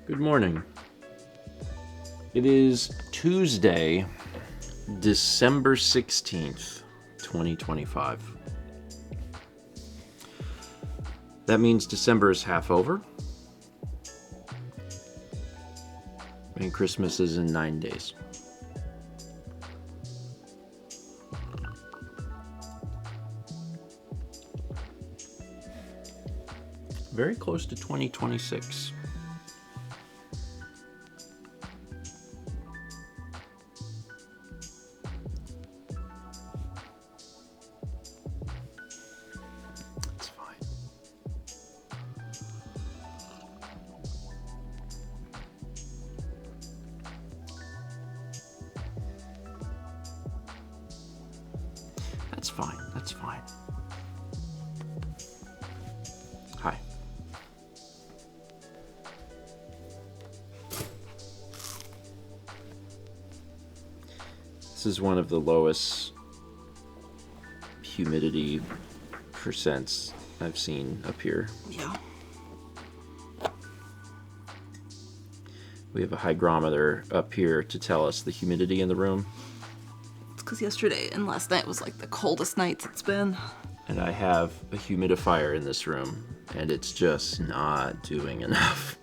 Good morning. It is Tuesday, December 16th, 2025. That means December is half over, and Christmas is in 9 days. Very close to 2026. It's fine. That's fine. That's fine. Hi. This is one of the lowest humidity percents I've seen up here. Yeah. We have a hygrometer up here to tell us the humidity in the room, It's because yesterday and last night was like the coldest nights it's been. and I have a humidifier in this room, and it's just not doing enough.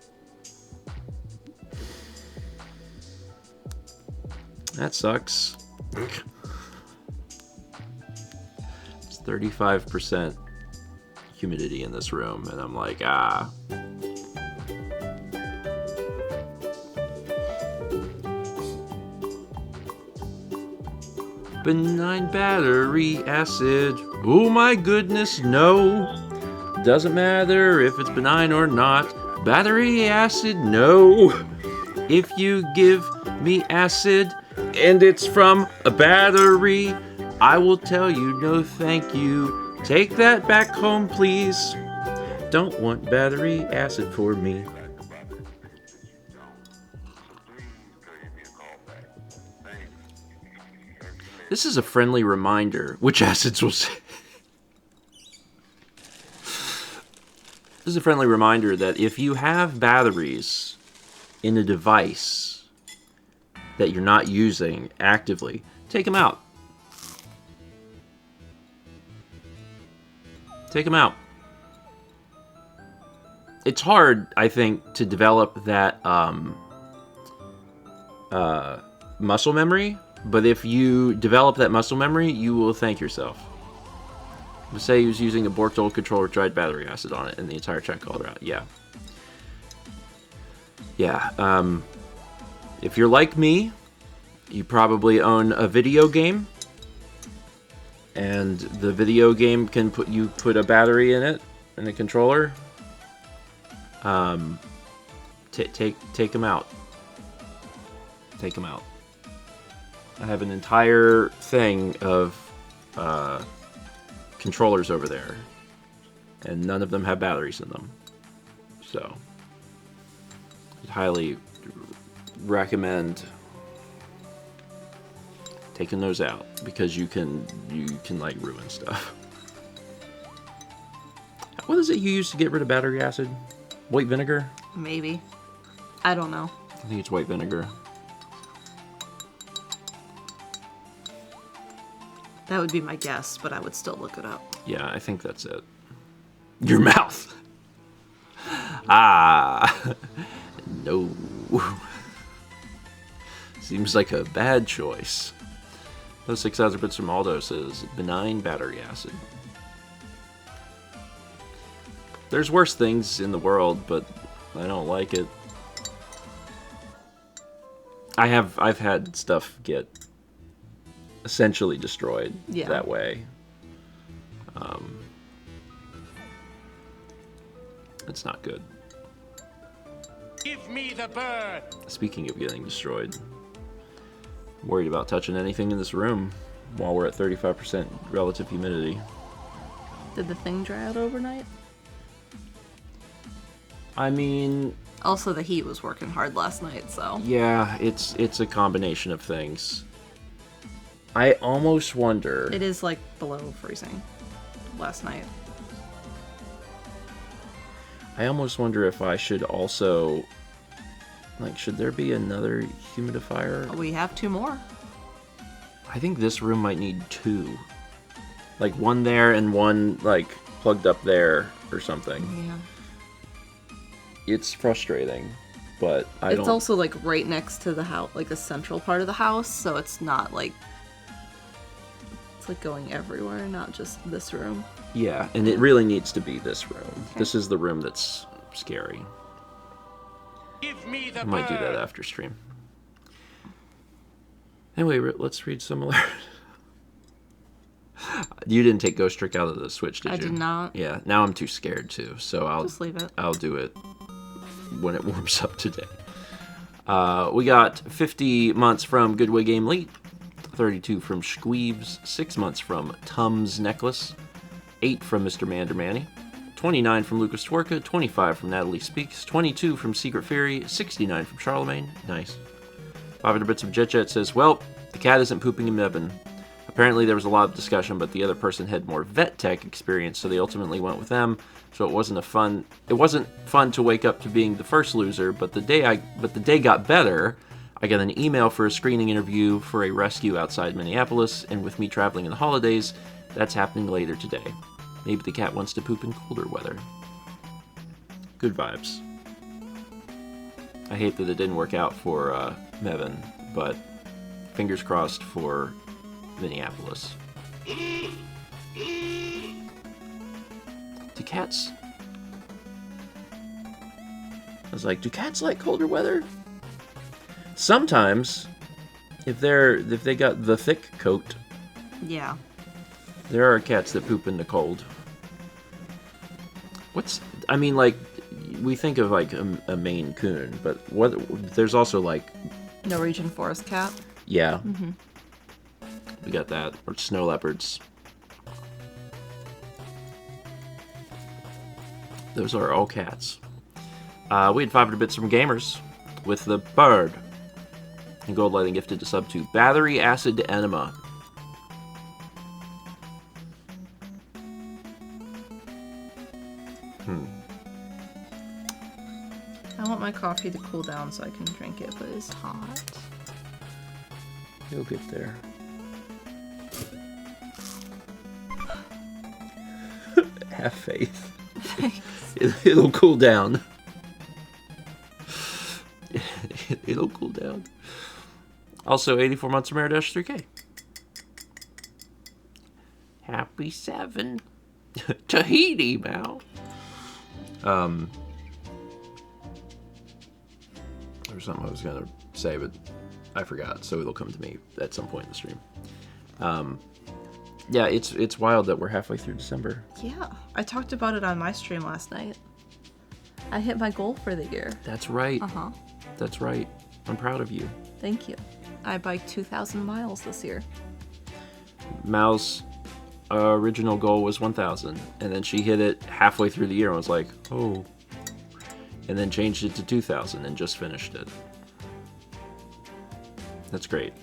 That sucks. It's 35% humidity in this room, and I'm like, ah. Benign battery acid. Oh my goodness, no. Doesn't matter if it's benign or not. Battery acid, no. If you give me acid and it's from a battery, I will tell you no thank you. Take that back home, please. Don't want battery acid for me. This is a friendly reminder, which acids will say. This is a friendly reminder that if you have batteries in a device that you're not using actively, take them out. Take them out. It's hard, I think, to develop that muscle memory, but if you develop that muscle memory, you will thank yourself. Let's say he was using a Borked old controller, tried battery acid on it, and the entire check called out. Yeah. Yeah. If you're like me, you probably own a video game, and the video game can put a battery in it, in a controller. Take them out. Take them out. I have an entire thing of controllers over there, and none of them have batteries in them. So, I'd highly recommend taking those out, because you can like ruin stuff. What is it you use to get rid of battery acid? White vinegar? Maybe. I don't know. I think it's white vinegar. That would be my guess, but I would still look it up. Yeah, I think that's it. Your mouth. Ah. No. Seems like a bad choice. Those 6,000 bits from Aldo says benign battery acid. There's worse things in the world, but I don't like it. I've had stuff get essentially destroyed that way. It's not good. Give me the bird. Speaking of getting destroyed, I'm worried about touching anything in this room while we're at 35% relative humidity. Did the thing dry out overnight? I mean, Also, the heat was working hard last night, so. yeah, it's a combination of things. I almost wonder. It is like below freezing last night. I almost wonder if I should also Like, should there be another humidifier? We have 2 more. I think this room might need 2. Like, one there and one, like, plugged up there or something. Yeah. It's frustrating, but It's also, like, right next to the house, like, the central part of the house, so it's not, like... It's, like, going everywhere, not just this room. Yeah, and it really needs to be this room. Okay. This is the room that's scary. Give me the I might do that after stream. Anyway, let's read some alert. You didn't take Ghost Trick out of the Switch, did you? I did not. Yeah, now I'm too scared too, so I'll just leave it. I'll do it when it warms up today. We got 50 months from Goodway Game Leet, 32 from Squeeves, 6 months from Tums Necklace, 8 from Mr. Mandermanny, 29 from Lucas Twerka, 25 from Natalie Speaks, 22 from Secret Fury, 69 from Charlemagne. Nice. 500 bits of Jet Jet says, well, the cat isn't pooping in Mebane. Apparently there was a lot of discussion, but the other person had more vet tech experience, so they ultimately went with them. So it wasn't fun to wake up to being the first loser, but the day got better. I got an email for a screening interview for a rescue outside Minneapolis, and with me traveling in the holidays, that's happening later today. Maybe the cat wants to poop in colder weather. Good vibes. I hate that it didn't work out for Mevin, but fingers crossed for Minneapolis. Do cats... I was like, do cats like colder weather? Sometimes, if they got the thick coat. Yeah. There are cats that poop in the cold. I mean, like, we think of, like, a Maine Coon, but there's also, like... Norwegian forest cat? Yeah. Mm-hmm. We got that. Or snow leopards. Those are all cats. We had 500 bits from Gamers with the bird. And gold lighting gifted to sub to Battery Acid Enema. I want my coffee to cool down so I can drink it, but it's hot. You'll get there. Have faith. Thanks. It'll cool down. It'll cool down. Also, 84 months from Air-Dash 3K. Happy 7. Tahiti, Mal. There was something I was going to say, but I forgot, so it'll come to me at some point in the stream. Yeah, it's wild that we're halfway through December. Yeah, I talked about it on my stream last night. I hit my goal for the year. That's right. Uh-huh. That's right. I'm proud of you. Thank you. I biked 2,000 miles this year. Mal's original goal was 1,000, and then she hit it halfway through the year and was like, oh. And then changed it to 2,000 and just finished it. That's great.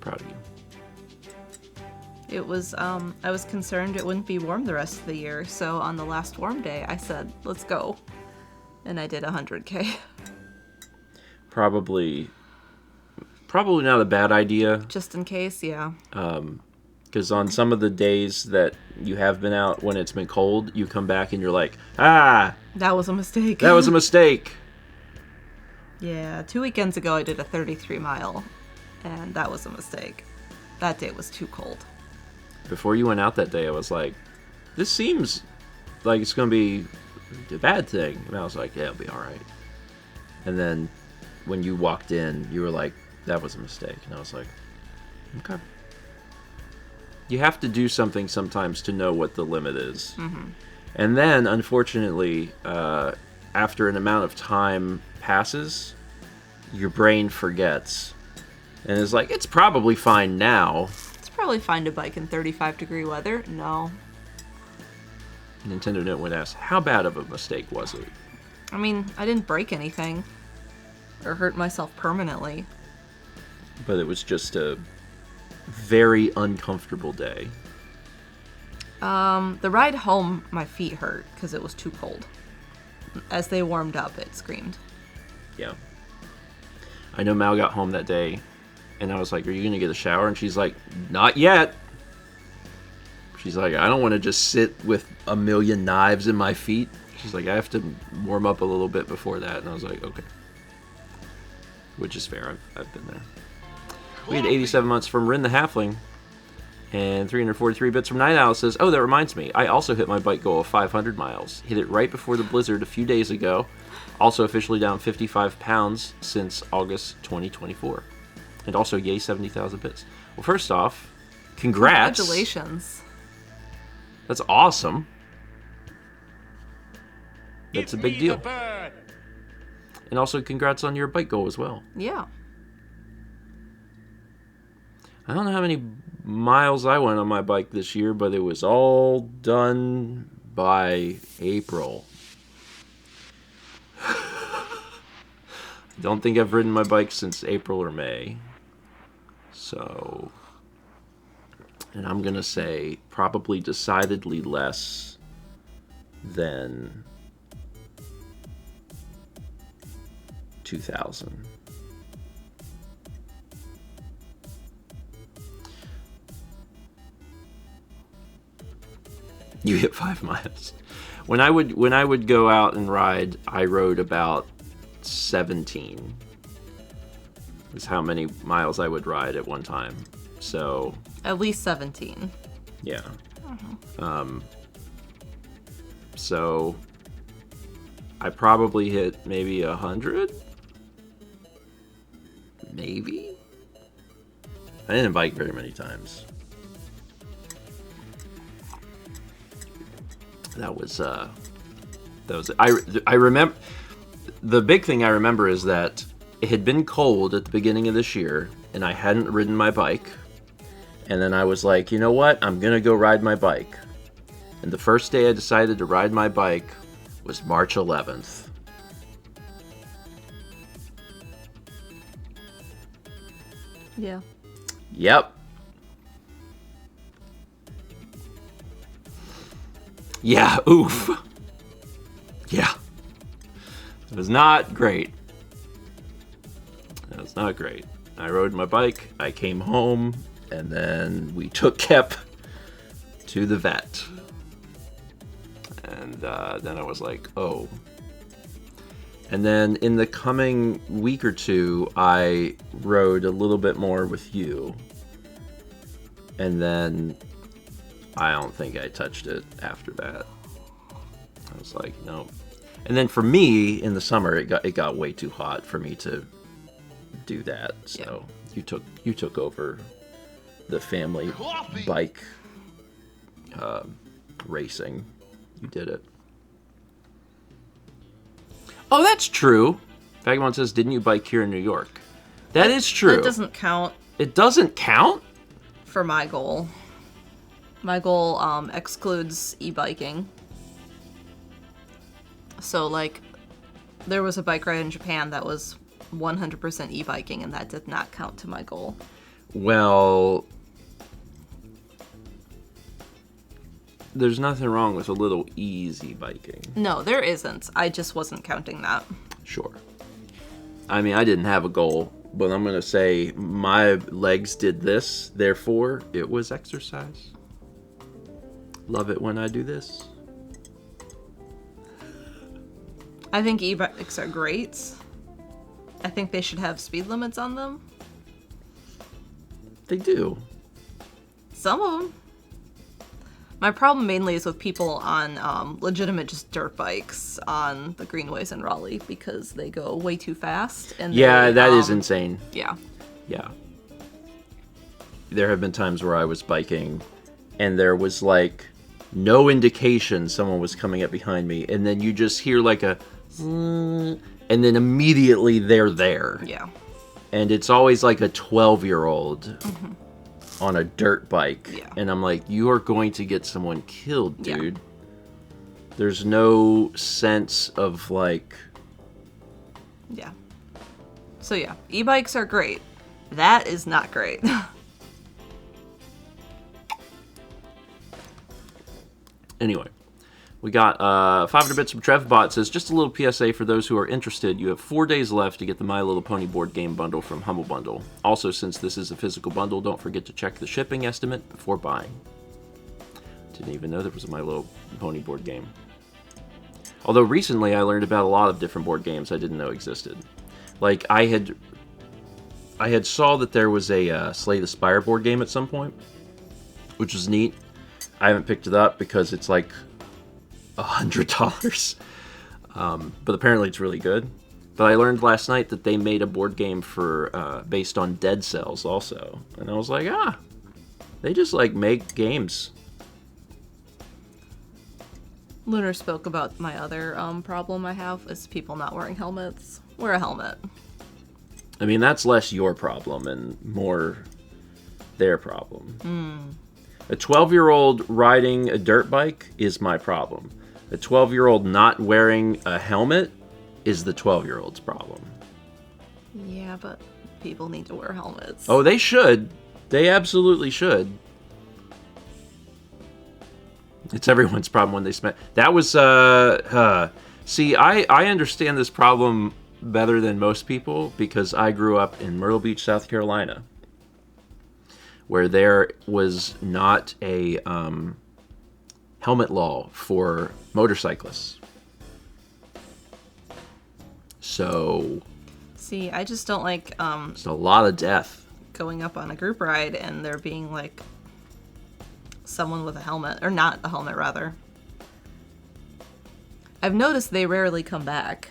Proud of you. It was, I was concerned it wouldn't be warm the rest of the year, so on the last warm day, I said, let's go. And I did 100K. Probably not a bad idea. Just in case, yeah. Because on some of the days that you have been out when it's been cold, you come back and you're like, ah! That was a mistake. That was a mistake! Yeah, 2 weekends ago I did a 33 mile, and that was a mistake. That day was too cold. Before you went out that day, I was like, this seems like it's going to be a bad thing. And I was like, yeah, it'll be alright. And then when you walked in, you were like, that was a mistake. And I was like, okay. You have to do something sometimes to know what the limit is. Mm-hmm. And then, unfortunately, after an amount of time passes, your brain forgets. And is like, it's probably fine now. It's probably fine to bike in 35-degree weather. No. Nintendo Note would ask, how bad of a mistake was it? I mean, I didn't break anything. Or hurt myself permanently. But it was just a very uncomfortable day. The ride home, my feet hurt because it was too cold. as they warmed up, it screamed. Yeah. I know Mal got home that day, and I was like, "Are you gonna get a shower?" And she's like, "Not yet." She's like, "I don't want to just sit with a million knives in my feet." She's like, "I have to warm up a little bit before that." And I was like, "Okay." Which is fair. I've been there. We had 87 months from Rin the Halfling, and 343 bits from Night Owl says, "Oh, that reminds me. I also hit my bike goal of 500 miles. Hit it right before the blizzard a few days ago. Also officially down 55 pounds since August 2024. And also, yay, 70,000 bits." Well, first off, congrats. Congratulations. That's awesome. That's a Give big me deal. the bird. And also, congrats on your bike goal as well. Yeah. I don't know how many miles I went on my bike this year, but it was all done by April. I don't think I've ridden my bike since April or May. So, and I'm going to say probably decidedly less than 2,000. You hit 5 miles. When I would go out and ride, I rode about 17. Is how many miles I would ride at one time. So At least 17. yeah. So I probably hit maybe 100. Maybe. I didn't bike very many times. That was I remember the big thing I remember is that it had been cold at the beginning of this year and I hadn't ridden my bike, and then I was like, you know what, I'm gonna go ride my bike. And the first day I decided to ride my bike was March 11th. Yeah. Yep. Yeah, oof. Yeah. It was not great. It was not great. I rode my bike, I came home, and then we took Kep to the vet. And then I was like, oh. And then in the coming week or two, I rode a little bit more with you. And then I don't think I touched it after that. I was like, no. And then for me, in the summer, it got way too hot for me to do that. So you took over the family bike racing. You did it. Oh, that's true. Vagabond says, didn't you bike here in New York? That is true. That doesn't count It doesn't count? for my goal. My goal excludes e-biking. So, like, there was a bike ride in Japan that was 100% e-biking, and that did not count to my goal. Well, there's nothing wrong with a little easy biking. No, there isn't. I just wasn't counting that. Sure. I mean, I didn't have a goal, but I'm going to say my legs did this, therefore it was exercise. Love it when I do this. I think e-bikes are great. I think they should have speed limits on them. They do. Some of them. My problem mainly is with people on legitimate just dirt bikes on the greenways in Raleigh because they go way too fast. And Yeah, they, that is insane. Yeah. Yeah. There have been times where I was biking and there was like no indication someone was coming up behind me, and then you just hear like a and then immediately they're there. Yeah. And it's always like a 12-year-old on a dirt bike. Yeah. And I'm like, you are going to get someone killed, Yeah. dude. There's no sense of like... Yeah. So yeah, e-bikes are great. That is not great. Anyway, We got 500 bits from StephenVOD. Says, just a little PSA for those who are interested. You have 4 days left to get the My Little Pony board game bundle from Humble Bundle. Also, since this is a physical bundle, don't forget to check the shipping estimate before buying. Didn't even know there was a My Little Pony board game. Although recently I learned about a lot of different board games I didn't know existed. Like, I had saw that there was a Slay the Spire board game at some point, which was neat. I haven't picked it up because it's like $100. But apparently it's really good. But I learned last night that they made a board game for based on Dead Cells also. And I was like, they just like make games. Lunar spoke about my other problem I have is people not wearing helmets. Wear a helmet. I mean, that's less your problem and more their problem. A 12-year-old riding a dirt bike is my problem. A 12-year-old not wearing a helmet is the 12-year-old's problem. Yeah, but people need to wear helmets. Oh, they should. They absolutely should. It's everyone's problem when they spend... That was, See, I understand this problem better than most people because I grew up in Myrtle Beach, South Carolina, where there was not a helmet law for motorcyclists. So... See, I just don't like it's a lot of death. going up on a group ride and there being like someone with a helmet, or not a helmet rather. I've noticed they rarely come back.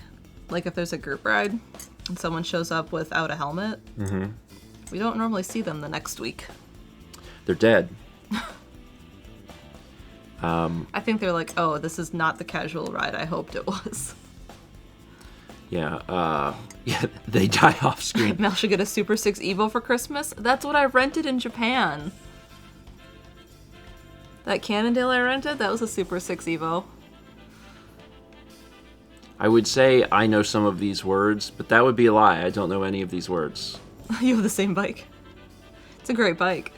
Like if there's a group ride and someone shows up without a helmet, we don't normally see them the next week. They're dead. I think they're like, oh, this is not the casual ride I hoped it was. Yeah, they die off screen. Mel should get a Super 6 Evo for Christmas. That's what I rented in Japan. That Cannondale I rented, that was a Super 6 Evo. I would say I know some of these words, but that would be a lie. I don't know any of these words. You have the same bike. It's a great bike.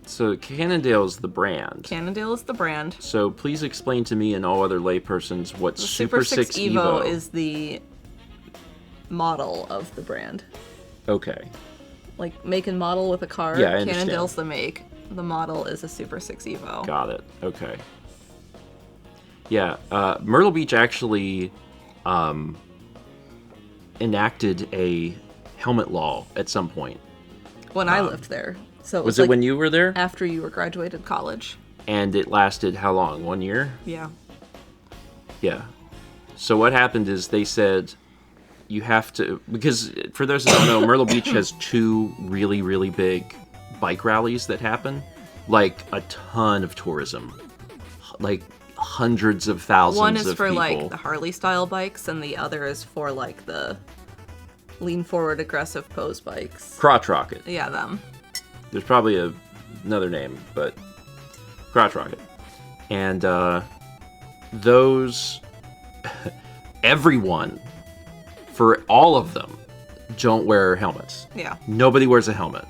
So Cannondale's the brand. Cannondale is the brand. So please explain to me and all other laypersons what The Super 6 Evo is the model of the brand. Okay. Like make and model with a car. Yeah, I understand. Cannondale's the make. The model is a Super 6 Evo. Got it. Okay. Yeah, Myrtle Beach actually enacted a helmet law at some point. When I lived there. So Was it when you were there? After you were graduated college. And it lasted how long? 1 year? Yeah. Yeah. So what happened is they said you have to, because for those that don't know, Myrtle Beach has 2 really, really big bike rallies that happen. Like a ton of tourism. Like hundreds of thousands of people. One is for like the Harley style bikes and the other is for like the lean forward aggressive pose bikes. Crotch rocket. Yeah, them. There's probably another name, but crotch rocket. And those, everyone, for all of them, don't wear helmets. Yeah. Nobody wears a helmet.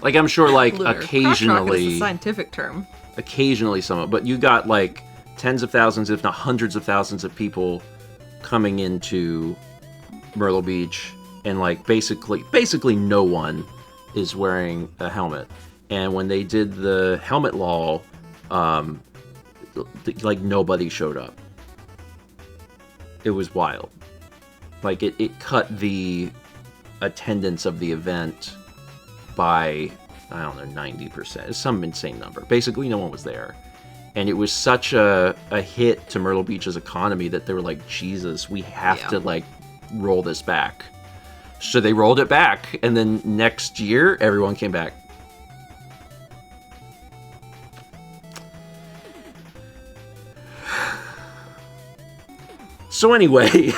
Like, I'm sure, like, Lunar. Crotch rocket occasionally... is a scientific term. Occasionally someone, but you got, like, tens of thousands, if not hundreds of thousands of people coming into Myrtle Beach, and, like, basically no one is wearing a helmet. And when they did the helmet law, like, nobody showed up. It was wild. Like, it cut the attendance of the event by, I don't know, 90%. It's some insane number. Basically, no one was there. And it was such a hit to Myrtle Beach's economy that they were like, Jesus, we have to, like, roll this back. So they rolled it back, and then next year, everyone came back. So anyway...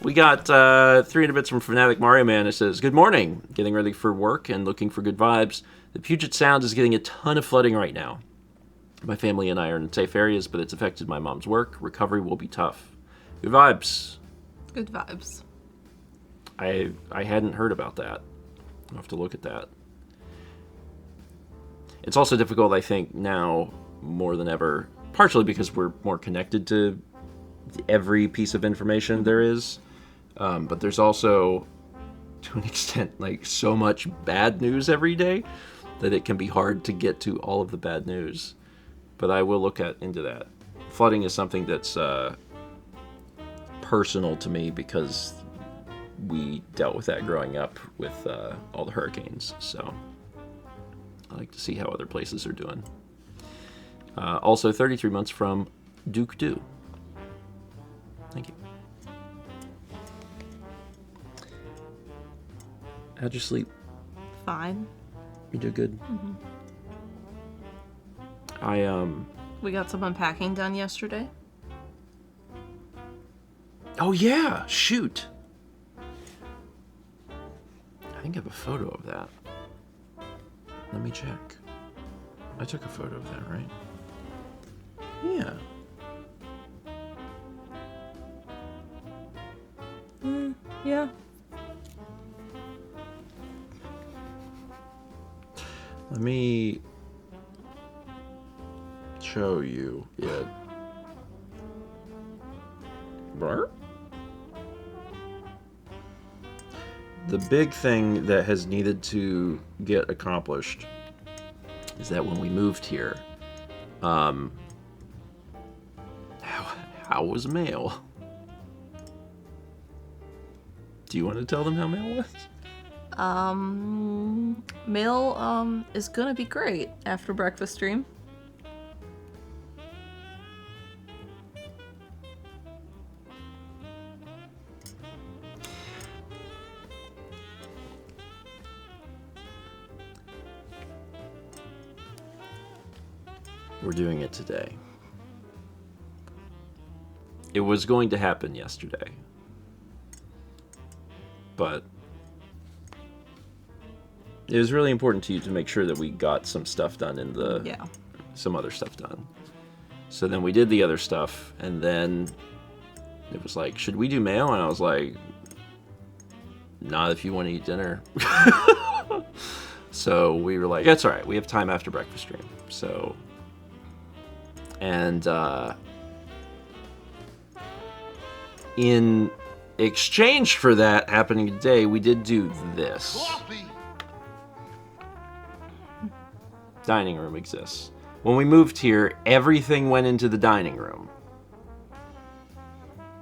we got 300 bits from Fanatic Mario Man. It says, good morning. Getting ready for work and looking for good vibes. The Puget Sound is getting a ton of flooding right now. My family and I are in safe areas, but it's affected my mom's work. Recovery will be tough. Good vibes. Good vibes. I hadn't heard about that. I'll have to look at that. It's also difficult, I think, now more than ever, partially because we're more connected to every piece of information there is, but there's also, to an extent, like so much bad news every day that it can be hard to get to all of the bad news. But I will look into that. Flooding is something that's personal to me because we dealt with that growing up with all the hurricanes. So I like to see how other places are doing. Also, 33 months from Duke Do. Thank you. How'd you sleep? Fine. You did good? Mm-hmm. We got some unpacking done yesterday. Oh yeah, shoot. I think I have a photo of that. Let me check. I took a photo of that, right? Yeah. Yeah. Let me show you it. Blur? The big thing that has needed to get accomplished is that when we moved here, how was mail? Do you want to tell them how mail was? Mail is gonna be great after breakfast stream. We're doing it today. It was going to happen yesterday, but it was really important to you to make sure that we got some stuff done in the some other stuff done. So then we did the other stuff, and then it was like, should we do mail? And I was like, not if you want to eat dinner. So we were like, that's all right. We have time after breakfast stream. So, and in exchange for that happening today, we did do this. Sloppy. Dining room exists. When we moved here, everything went into the dining room.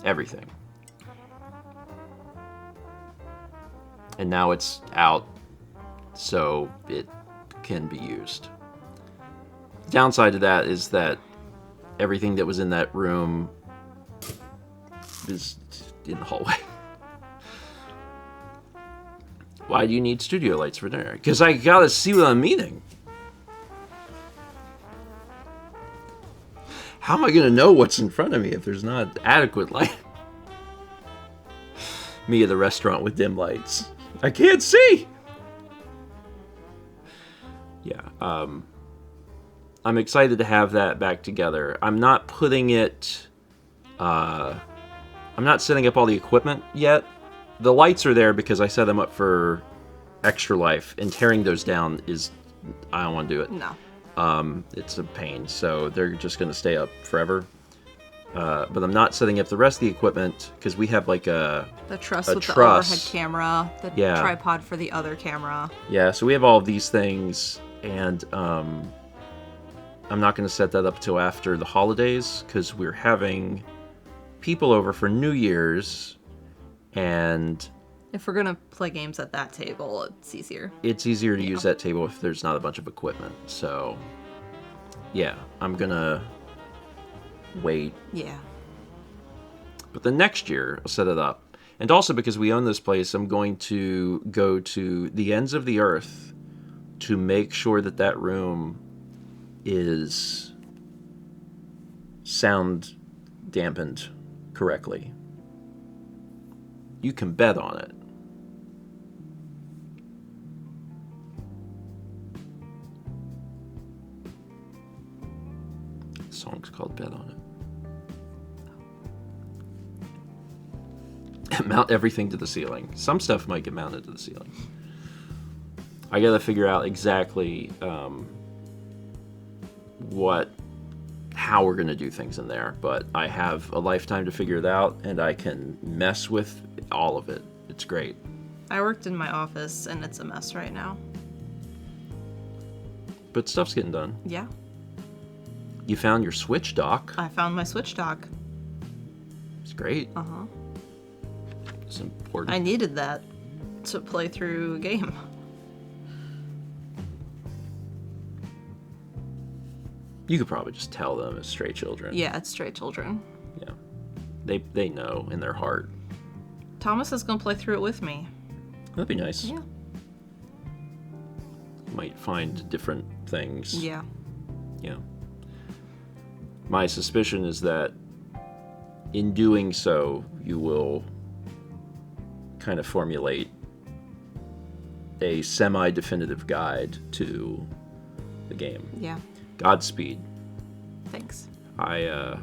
Everything. And now it's out, so it can be used. The downside to that is that everything that was in that room is in the hallway. Why do you need studio lights for dinner? Because I gotta see what I'm eating. How am I gonna know what's in front of me if there's not adequate light? Me at the restaurant with dim lights. I can't see! Yeah, I'm excited to have that back together. I'm not putting it... I'm not setting up all the equipment yet. The lights are there because I set them up for extra life, and tearing those down is... I don't want to do it. No. It's a pain, so they're just going to stay up forever. But I'm not setting up the rest of the equipment because we have like the truss with the overhead camera, the tripod for the other camera. Yeah, so we have all of these things, and I'm not going to set that up till after the holidays because we're having people over for New Year's, and if we're gonna play games at that table, it's easier. It's easier to use that table if there's not a bunch of equipment. So, yeah, I'm gonna wait. Yeah. But the next year, I'll set it up. And also because we own this place, I'm going to go to the ends of the earth to make sure that that room is sound dampened correctly. You can bet on it. The song's called Bet on mount everything to the ceiling. Some stuff might get mounted to the ceiling. I gotta figure out exactly how we're gonna do things in there, but I have a lifetime to figure it out, and I can mess with all of it. It's great. I worked in my office, and it's a mess right now. But stuff's getting done. Yeah. You found your Switch dock. I found my Switch dock. It's great. Uh-huh. It's important. I needed that to play through a game. You could probably just tell them as stray children. Yeah, it's stray children. Yeah. They know in their heart. Thomas is going to play through it with me. That'd be nice. Yeah. Might find different things. Yeah. Yeah. My suspicion is that in doing so, you will kind of formulate a semi-definitive guide to the game. Yeah. Godspeed. Thanks. I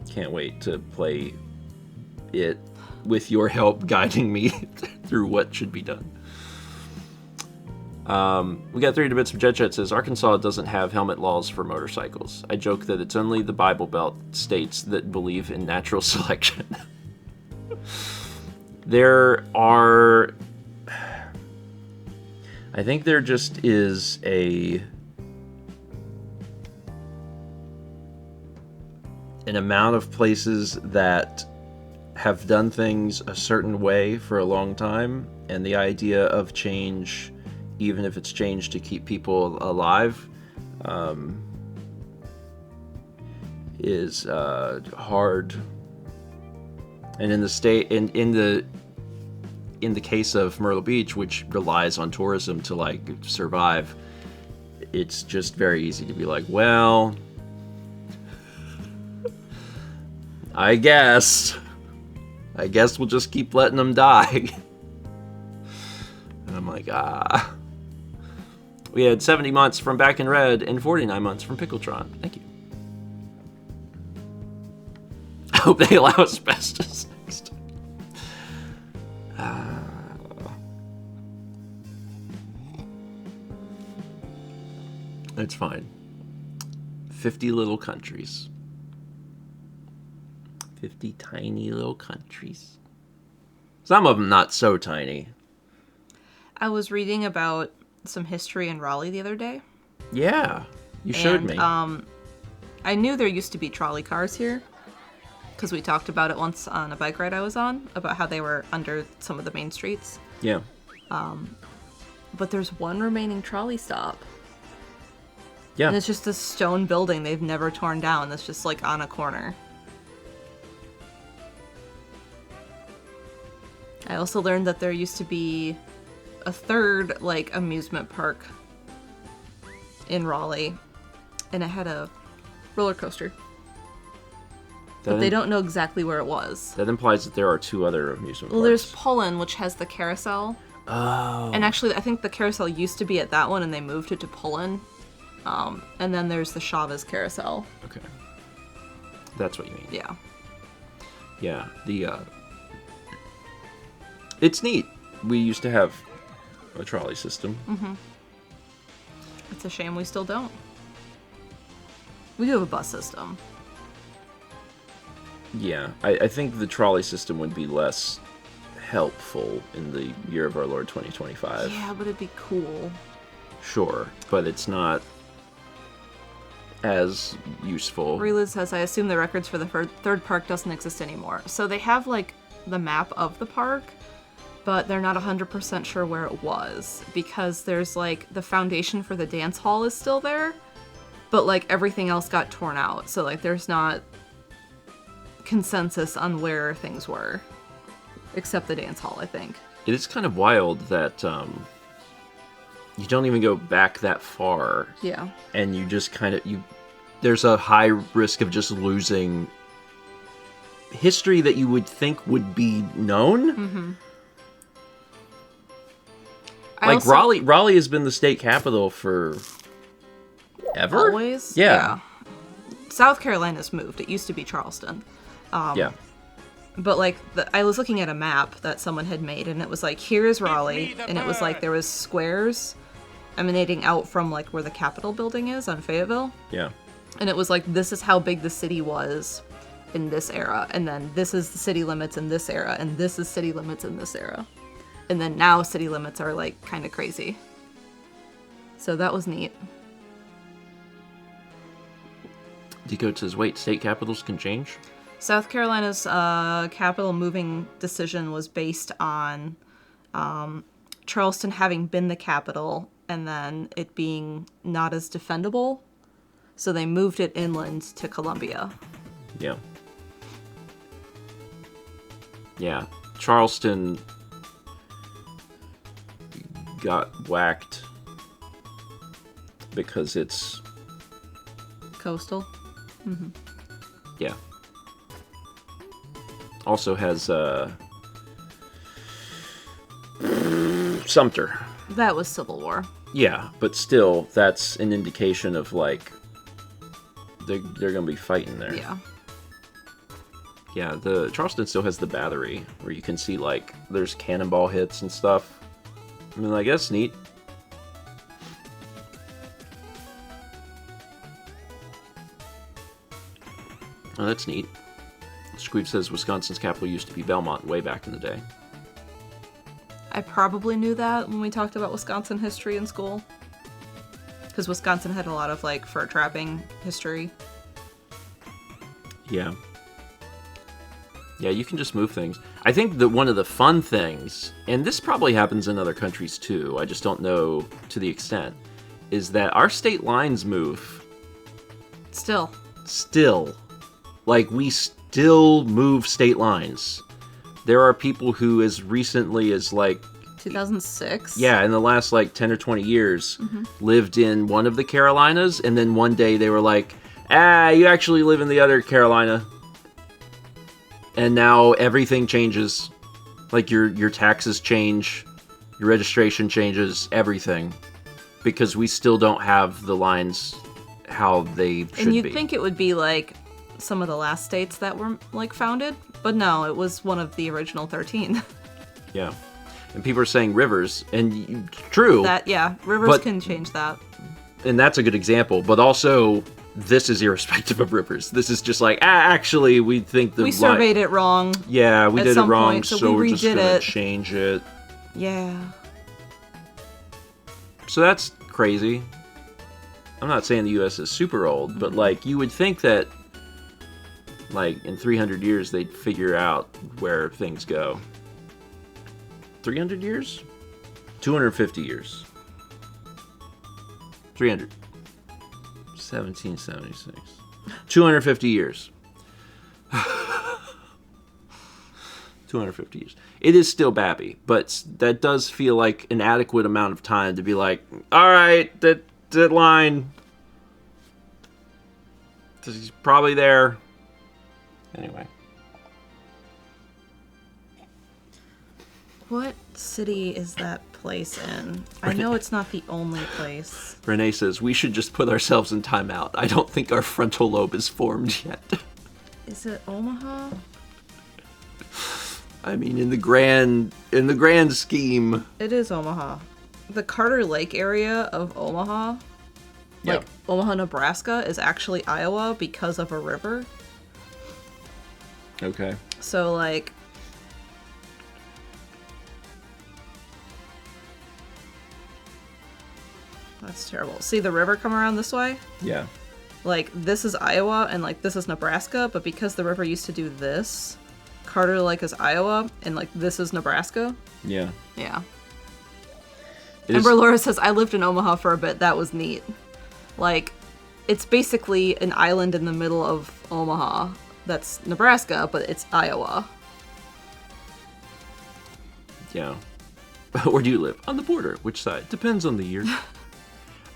can't wait to play it with your help guiding me through what should be done. We got 3 bits of Jet Chat says, Arkansas doesn't have helmet laws for motorcycles. I joke that it's only the Bible Belt states that believe in natural selection. I think there just is an amount of places that have done things a certain way for a long time, and the idea of change, even if it's change to keep people alive, is hard. And in the state, in the case of Myrtle Beach, which relies on tourism to like survive, it's just very easy to be like, well, I guess we'll just keep letting them die. And I'm like, We had 70 months from Back in Red and 49 months from Pickletron. Thank you. I hope they allow asbestos next. It's fine. 50 little countries. 50 tiny little countries. Some of them not so tiny. I was reading about some history in Raleigh the other day. Yeah, you showed me. I knew there used to be trolley cars here, because we talked about it once on a bike ride I was on, about how they were under some of the main streets. Yeah. But there's one remaining trolley stop. Yeah. And it's just this stone building they've never torn down that's just like on a corner. I also learned that there used to be a third, like, amusement park in Raleigh, and it had a roller coaster. But they don't know exactly where it was. That implies that there are 2 other amusement Well, parks. there's Pullen, which has the carousel. Oh. And actually, I think the carousel used to be at that one, and they moved it to Pullen. And then there's the Chavez carousel. Okay. That's what you mean. Yeah. Yeah. It's neat. We used to have a trolley system. Mm-hmm. It's a shame we still don't. We do have a bus system. Yeah. I think the trolley system would be less helpful in the year of our Lord 2025. Yeah, but it'd be cool. Sure, but it's not as useful. Reliz says, I assume the records for the third park doesn't exist anymore. So they have, like, the map of the park, but they're not 100% sure where it was, because there's, like, the foundation for the dance hall is still there, but, like, everything else got torn out. So, like, there's not consensus on where things were, except the dance hall, I think. It is kind of wild that you don't even go back that far. Yeah. And you just kind of, there's a high risk of just losing history that you would think would be known. Mm-hmm. Like, Raleigh has been the state capital for ever? Always? Yeah. South Carolina's moved. It used to be Charleston. Yeah. But like I was looking at a map that someone had made, and it was like, here's Raleigh, and it was like there was squares emanating out from like where the Capitol building is on Fayetteville. Yeah. And it was like, this is how big the city was in this era, and then this is the city limits in this era, and this is city limits in this era. And then now city limits are like kind of crazy. So that was neat. Decode says, wait, state capitals can change? South Carolina's capital moving decision was based on Charleston having been the capital and then it being not as defendable. So they moved it inland to Columbia. Yeah. Yeah. Charleston got whacked because it's... Coastal? Mm-hmm. Yeah. Also has Sumter. That was Civil War. Yeah, but still, that's an indication of like they're gonna be fighting there. Yeah. Yeah, the Charleston still has the battery where you can see like there's cannonball hits and stuff. I mean, like that's neat. Oh, that's neat. Squeeb says Wisconsin's capital used to be Belmont way back in the day. I probably knew that when we talked about Wisconsin history in school. Because Wisconsin had a lot of, like, fur trapping history. Yeah. Yeah, you can just move things. I think that one of the fun things, and this probably happens in other countries too, I just don't know to the extent, is that our state lines move. Still. Like, we still move state lines. There are people who, as recently as, like... 2006? Yeah, in the last, like, 10 or 20 years, lived in one of the Carolinas, and then one day they were like, you actually live in the other Carolina. And now everything changes. Like, your taxes change, your registration changes, everything. Because we still don't have the lines how they should be. And you'd think it would be, like, some of the last states that were, like, founded. But no, it was one of the original 13. Yeah. And people are saying rivers, and true. Rivers can change that. And that's a good example. But also, this is irrespective of rivers. This is just like, actually, we think we surveyed it wrong. Yeah, we did it wrong, point, so we're just going to it. change it. Yeah. So that's crazy. I'm not saying the U.S. is super old, but, like, you would think that, like, in 300 years, they'd figure out where things go. 300 years? 250 years. 300. 1776. 250 years. 250 years. It is still babby, but that does feel like an adequate amount of time to be like, all right, that line is probably there. Anyway. What city is that place in? I know it's not the only place. Renee says, we should just put ourselves in timeout. I don't think our frontal lobe is formed yet. Is it Omaha? I mean, in the grand scheme. It is Omaha. The Carter Lake area of Omaha, like Omaha, Nebraska, is actually Iowa because of a river. Okay. So, like... That's terrible. See the river come around this way? Yeah. Like, this is Iowa, and, like, this is Nebraska, but because the river used to do this, Carter Lake is Iowa, and, like, this is Nebraska. Yeah. Yeah. Ember Laura says, I lived in Omaha for a bit. That was neat. Like, it's basically an island in the middle of Omaha. That's Nebraska, but it's Iowa. Yeah. Where do you live? On the border. Which side? Depends on the year.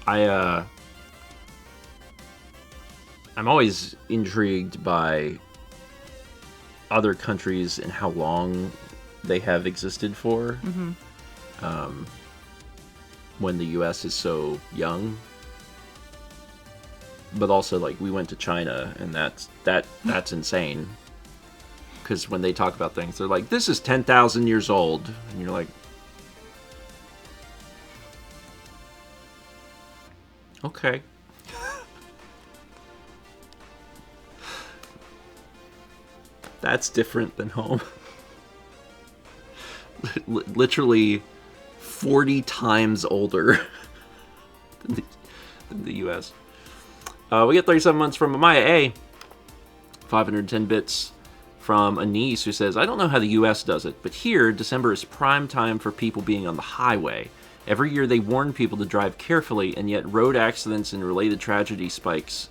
I'm always intrigued by other countries and how long they have existed for. When the U.S. is so young. But also, like, we went to China, and that's insane. because when they talk about things, they're like, this is 10,000 years old. And you're like, okay. That's different than home. Literally 40 times older than the US. We get 37 months from Amaya A. 510 bits from a niece who says, I don't know how the US does it, but here, December is prime time for people being on the highway. Every year they warn people to drive carefully, and yet road accidents and related tragedy spikes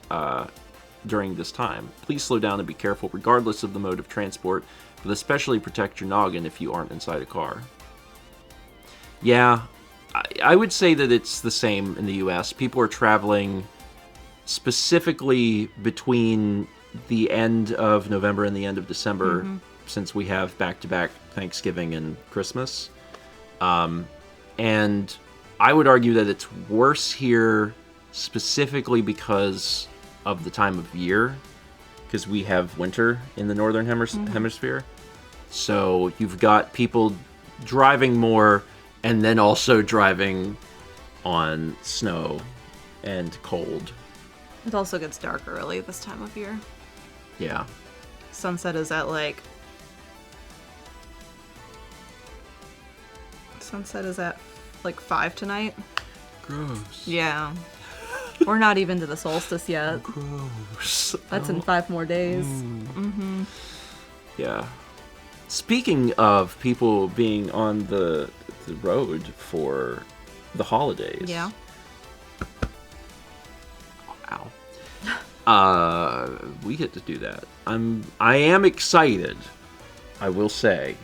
during this time. Please slow down and be careful regardless of the mode of transport, but especially protect your noggin if you aren't inside a car. Yeah, I would say that it's the same in the US. People are traveling specifically between the end of November and the end of December, since we have back-to-back Thanksgiving and Christmas. And I would argue that it's worse here specifically because of the time of year, because we have winter in the northern hemisphere. So you've got people driving more and then also driving on snow and cold. It also gets dark early this time of year. Yeah. Sunset is at like... Sunset is at like 5 tonight. Gross. Yeah. We're not even to the solstice yet. Gross. That's in 5 more days. Yeah. Speaking of people being on the road for the holidays. Yeah. Wow. We get to do that. I am excited, I will say,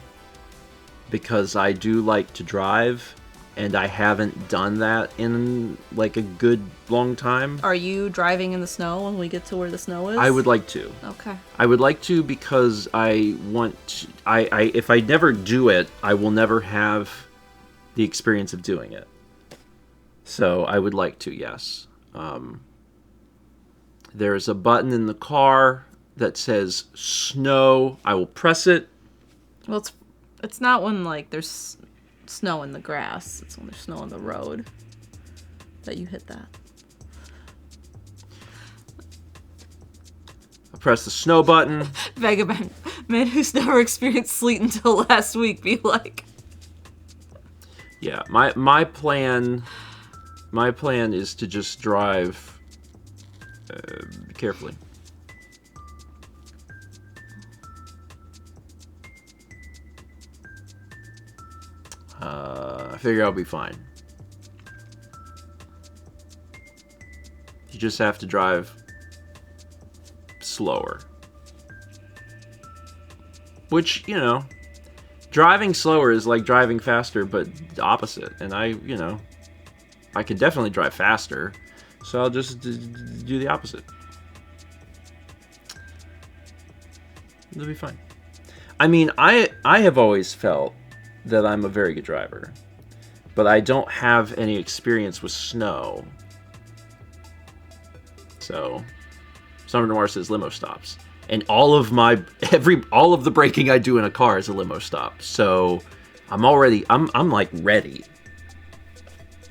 because I do like to drive, and I haven't done that in like a good long time. Are you driving in the snow when we get to where the snow is? I would like to. Okay. I would like to because I want to, if I never do it, I will never have the experience of doing it. So I would like to, yes. There's a button in the car that says snow. I will press it. Well, it's not when like there's snow in the grass. It's when there's snow on the road that you hit that. I press the snow button. Vagabond man who's never experienced sleet until last week be like... Yeah, my plan is to just drive carefully. I figure I'll be fine. You just have to drive slower. Which, you know, driving slower is like driving faster, but opposite. And I can definitely drive faster, so I'll just do the opposite. It'll be fine. I mean, I have always felt that I'm a very good driver, but I don't have any experience with snow. So, Summer Noir says limo stops. And all of the braking I do in a car is a limo stop. So I'm like ready.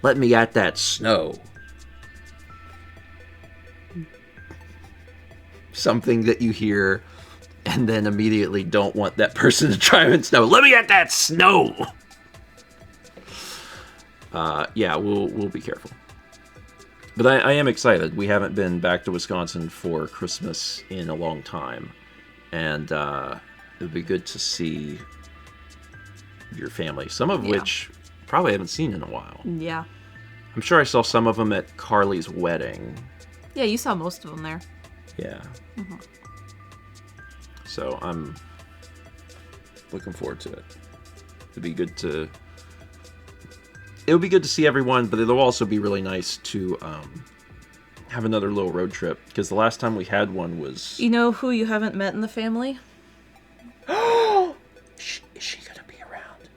Let me at that snow. Something that you hear and then immediately don't want that person to drive in snow. Let me at that snow. Yeah, we'll be careful. But I am excited. We haven't been back to Wisconsin for Christmas in a long time. And it would be good to see your family. Some of which probably haven't seen in a while. Yeah. I'm sure I saw some of them at Carly's wedding. Yeah, you saw most of them there. Yeah. So I'm looking forward to it. It'll be good to see everyone, but it'll also be really nice to have another little road trip, because the last time we had one was... You know who you haven't met in the family? Is she gonna be around?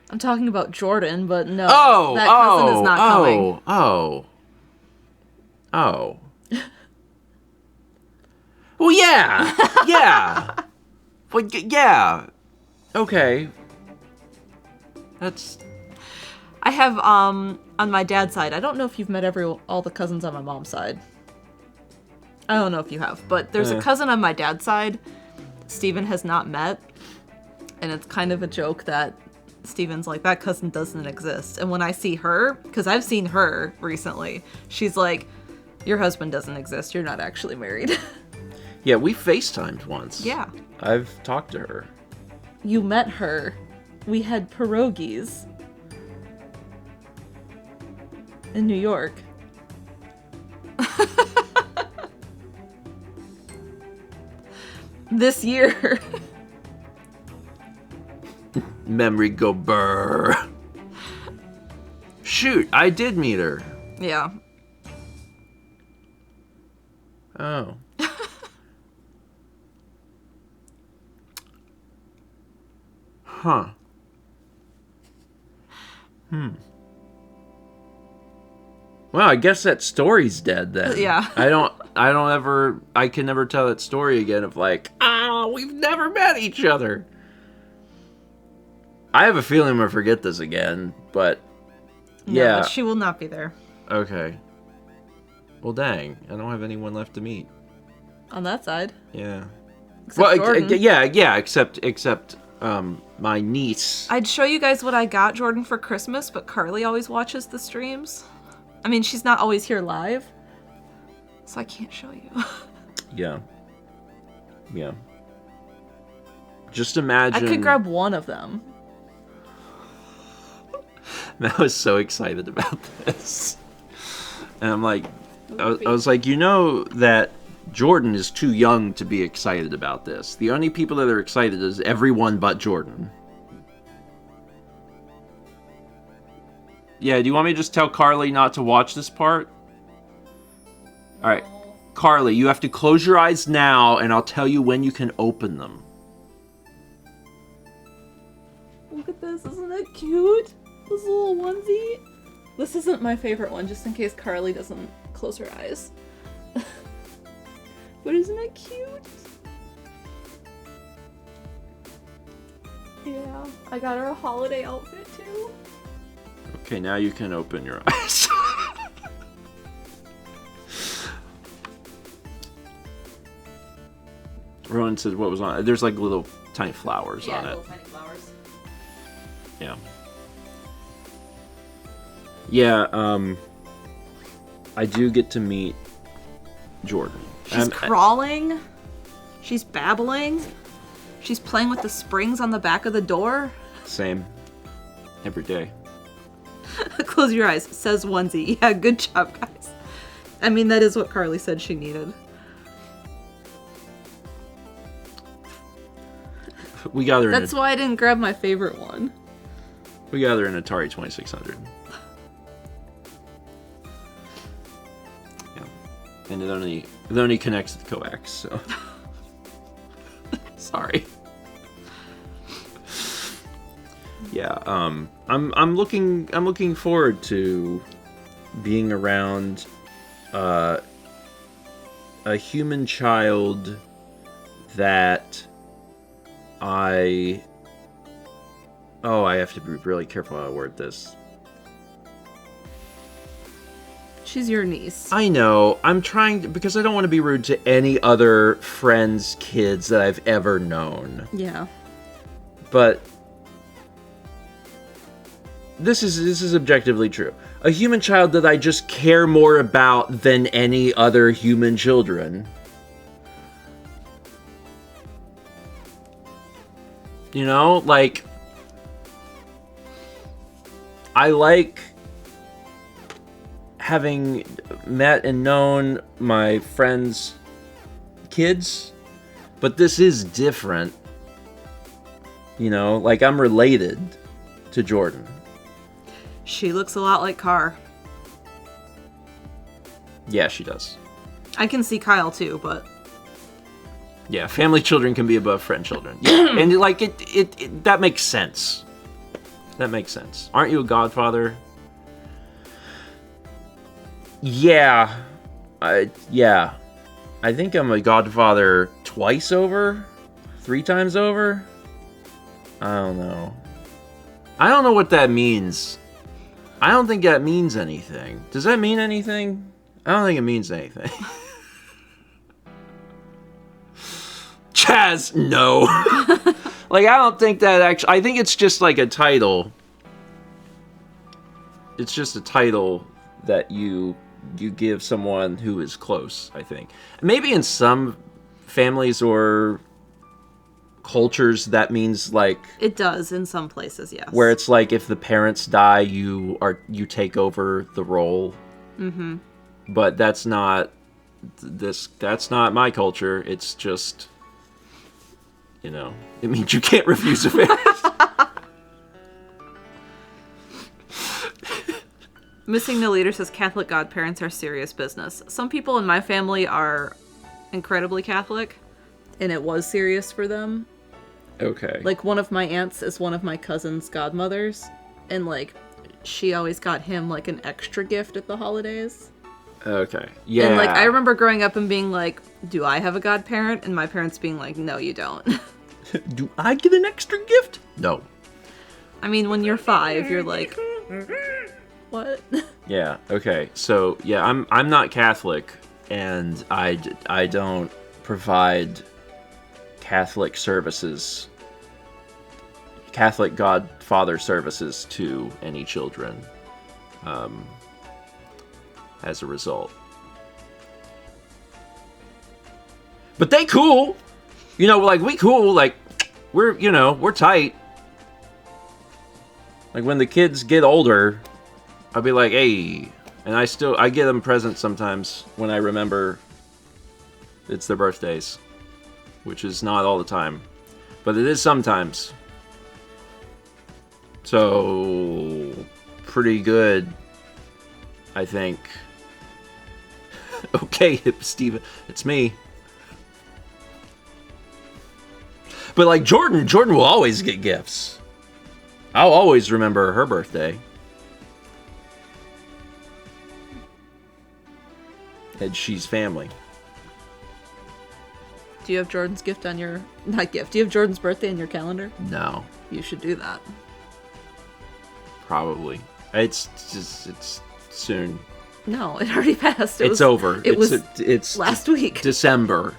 I'm talking about Jordan, but no. Oh! That cousin is not coming. Oh. Well, yeah. Yeah. Well, yeah. Okay. That's... I have, on my dad's side, I don't know if you've met all the cousins on my mom's side. I don't know if you have, but there's a cousin on my dad's side Stephen has not met, and it's kind of a joke that Stephen's like, that cousin doesn't exist. And when I see her, because I've seen her recently, she's like, your husband doesn't exist, you're not actually married. Yeah, we FaceTimed once. Yeah. I've talked to her. You met her. We had pierogies in New York. This year. Memory go burr. Shoot, I did meet her. Yeah. Oh. Huh. Well, I guess that story's dead then. Yeah. I can never tell that story again of like, we've never met each other. I have a feeling I'm gonna forget this again, but No, yeah. but she will not be there. Okay. Well, dang. I don't have anyone left to meet. On that side. Yeah. Except Jordan. Yeah, except my niece. I'd show you guys what I got Jordan for Christmas, but Carly always watches the streams. I mean, she's not always here live, so I can't show you. Yeah. Yeah. Just imagine. I could grab one of them. I was so excited about this. And I'm like, I was like, you know that Jordan is too young to be excited about this. The only people that are excited is everyone but Jordan. Yeah, do you want me to just tell Carly not to watch this part? Alright. Carly, you have to close your eyes now, and I'll tell you when you can open them. Look at this, isn't that cute? This little onesie. This isn't my favorite one, just in case Carly doesn't close her eyes. But isn't it cute? Yeah, I got her a holiday outfit too. Okay, now you can open your eyes. Rowan said what was on it. There's like little tiny flowers on it. Little tiny flowers. Yeah. Yeah, I do get to meet Jordan. She's crawling. She's babbling. She's playing with the springs on the back of the door. Same. Every day. Close your eyes, says onesie. Yeah, good job, guys. I mean, that is what Carly said she needed. We got her That's why I didn't grab my favorite one. We got her an Atari 2600. Yeah. And it only connects to the coax, so sorry. Yeah, I'm looking forward to being around a human child that I have to be really careful how I word this. She's your niece. I know. I'm trying to, because I don't want to be rude to any other friends' kids that I've ever known. Yeah. But this is objectively true. A human child that I just care more about than any other human children. You know, like, I like having met and known my friends' kids, but this is different. You know, like, I'm related to Jordan. She looks a lot like Car. Yeah, she does. I can see Kyle too, but Yeah, family children can be above friend children. Yeah, and like it that makes sense. That makes sense. Aren't you a godfather? Yeah. Yeah. I think I'm a godfather twice over? 3 times over? I don't know. I don't know what that means. I don't think that means anything. Does that mean anything? I don't think it means anything. Chaz, no. Like, I don't think that actually... I think it's just like a title. It's just a title that you give someone who is close, I think. Maybe in some families or cultures that means like... It does in some places, yes. Where it's like if the parents die, you take over the role. Mm-hmm. But that's not my culture. It's just, you know, it means you can't refuse a marriage. Missing the Leader says Catholic godparents are serious business. Some people in my family are incredibly Catholic, and it was serious for them. Okay. Like, one of my aunts is one of my cousin's godmothers, and, like, she always got him, like, an extra gift at the holidays. Okay. Yeah. And, like, I remember growing up and being like, do I have a godparent? And my parents being like, no, you don't. Do I get an extra gift? No. I mean, when you're 5, you're like... What? Yeah. Okay. So yeah, I'm not Catholic, and I don't provide Catholic services, Catholic Godfather services to any children. As a result, but they cool, you know. Like we cool. Like we're tight. Like when the kids get older, I'll be like, hey, and I give them presents sometimes when I remember it's their birthdays, which is not all the time, but it is sometimes. So, pretty good, I think. Okay, Steven, it's me. But like Jordan will always get gifts. I'll always remember her birthday. And she's family. Do you have Jordan's gift on your... Not gift. Do you have Jordan's birthday on your calendar? No. You should do that. Probably. It's soon. No, it already passed. It's over. It's last week. December.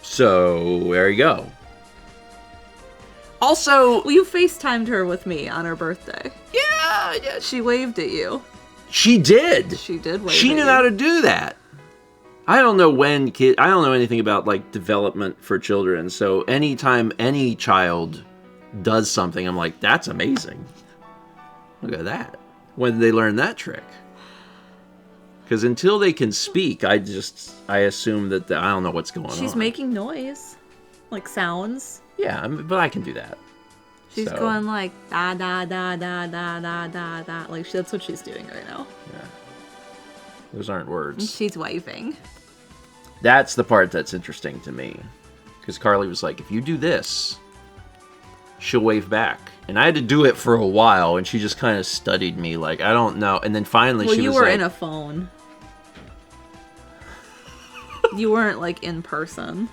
So, there you go. Also... Well, you FaceTimed her with me on her birthday. Yeah. She waved at you. She did. She did wave She at knew you. how to do that. I don't know I don't know anything about like development for children. So anytime any child does something, I'm like, that's amazing. Look at that. When did they learn that trick? Because until they can speak, I assume that I don't know what's going on. She's making noise. Like sounds. Yeah, but I can do that. She's going like da da da da da da da da. Like that's what she's doing right now. Yeah. Those aren't words. She's waving. That's the part that's interesting to me. Because Carly was like, if you do this, she'll wave back. And I had to do it for a while, and she just kind of studied me like, I don't know. And then finally she was like... Well, you were in a phone. You weren't like in person.